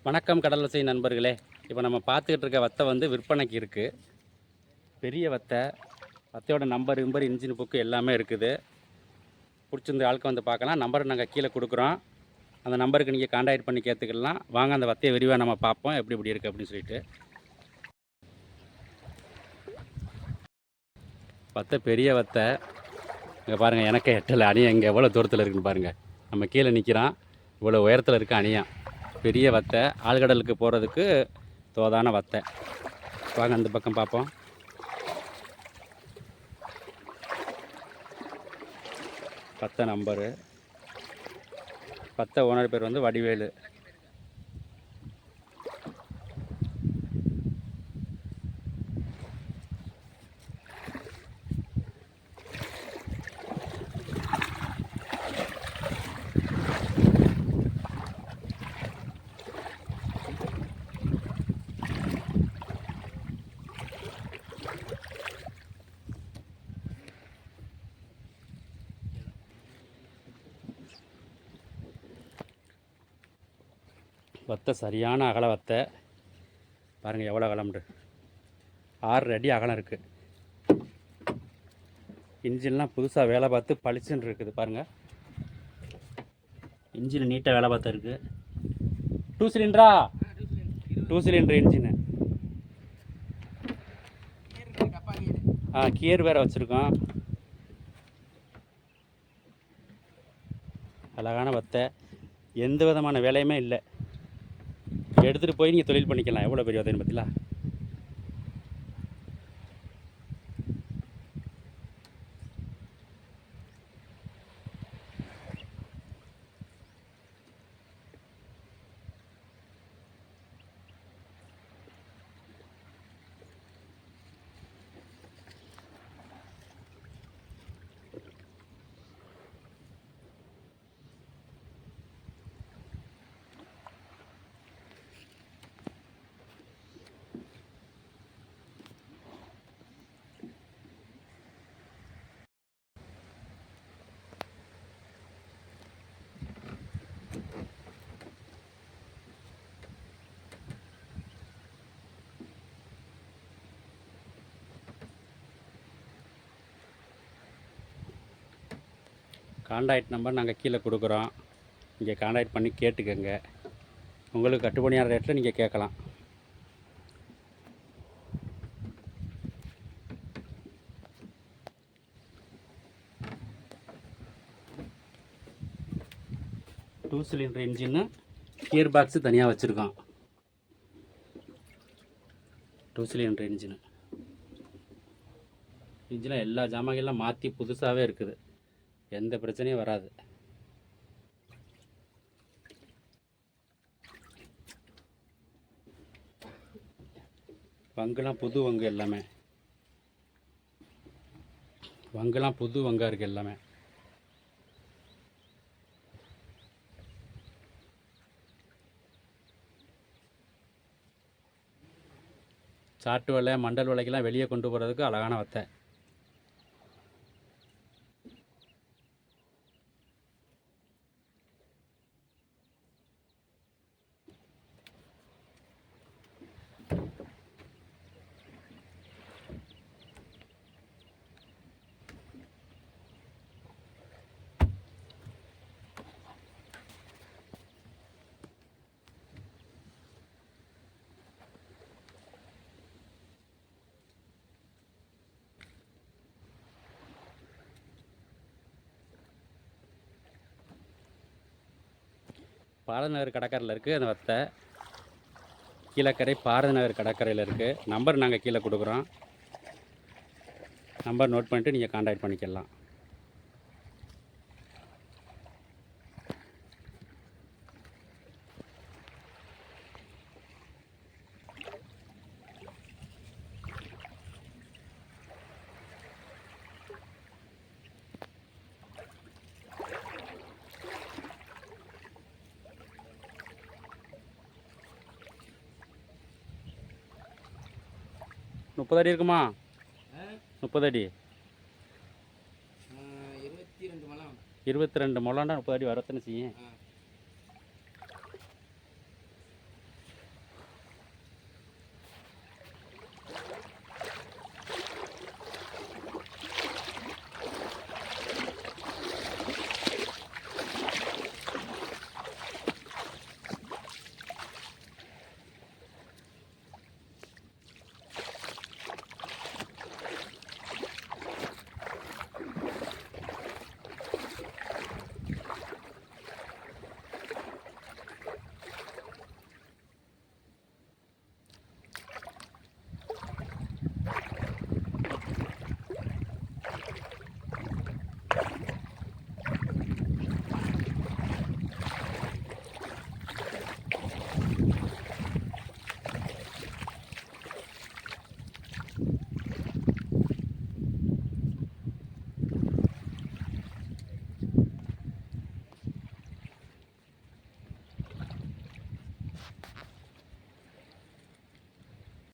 வணக்கம் கடலோசை நண்பர்களே. இப்போ நம்ம பார்த்துக்கிட்டு இருக்க வத்தை வந்து விற்பனைக்கு இருக்குது. பெரிய வத்தை. வத்தையோட நம்பர் இன்ஜின் புக்கு எல்லாமே இருக்குது. பிடிச்சிருந்த ஆளுக்கு வந்து பார்க்கலாம். நம்பர் நாங்கள் கீழே கொடுக்குறோம். அந்த நம்பருக்கு நீங்கள் கான்டாக்ட் பண்ணி கேட்டுக்கலாம். வாங்க அந்த வத்தையை விரிவாக நம்ம பார்ப்போம் எப்படி இப்படி இருக்குது அப்படின்னு சொல்லிட்டு. வத்தை பெரிய வத்தை. இங்கே பாருங்கள், எனக்கே எட்டலை அணியம் இங்கே எவ்வளோ தூரத்தில் இருக்குன்னு பாருங்கள். நம்ம கீழே நிற்கிறோம், இவ்வளோ உயரத்தில் இருக்க அணியம். பெரிய வத்தை, ஆழ்கடலுக்கு போகிறதுக்கு தோதான வத்தை. வாங்க அந்த பக்கம் பார்ப்போம். வத்தை நம்பரு, வத்தை ஓனர் பேர் வந்து வடிவேலு. வத்தை சரியான அகல வத்தை. பாருங்கள் எவ்வளோ அகலம்ண்டு. 6 அடி அகலம் இருக்குது. இன்ஜின்லாம் புதுசாக வேலை பார்த்து பளிச்சுன்னு இருக்குது பாருங்கள். இன்ஜின் நீட்டாக வேலை பார்த்து இருக்குது. 2 சிலிண்டரா? 2 சிலிண்டர் இன்ஜினு. கியர் வேறு வச்சுருக்கோம். அழகான வத்தை, எந்த விதமான வேலையுமே இல்லை. எடுத்துகிட்டு போய் நீங்கள் தொழில் பண்ணிக்கலாம். எவ்வளோ பெரிய வத்தைன்னு பார்த்தீங்களா? கான்டாக்ட் நம்பர் நாங்கள் கீழே கொடுக்குறோம். நீங்கள் கான்டாக்ட் பண்ணி கேட்டுக்கோங்க. உங்களுக்கு கட்டுப்படியான ரேட்டில் நீங்கள் கேட்கலாம். Two cylinder engine, gear box தனியாக வச்சுருக்கோம். 2 சிலிண்டர் இன்ஜினில் எல்லா ஜாமான்கள்லாம் மாற்றி புதுசாகவே இருக்குது. எந்த பிரச்சனையும் வராது. வங்குலாம் புது வங்கு, எல்லாமே வங்குலாம் புது வங்காக இருக்குது எல்லாமே. சாட்டு வலை, மண்டல் வலைக்கெல்லாம் வெளியே கொண்டு போகிறதுக்கு அழகான வத்தை. பாரதிநகர் கடற்கரையில் இருக்குது அந்த வத்தை. கீழக்கரை பாரதிநகர் கடற்கரையில் இருக்குது. நம்பர் நாங்கள் கீழே கொடுக்குறோம். நம்பர் நோட் பண்ணிவிட்டு நீங்கள் கான்டாக்ட் பண்ணிக்கலாம். முப்பது அடி இருக்குமா? 30 அடி. 22 முழம். 22 முழம்னா 30 அடி வரத்தானே செய்யும்.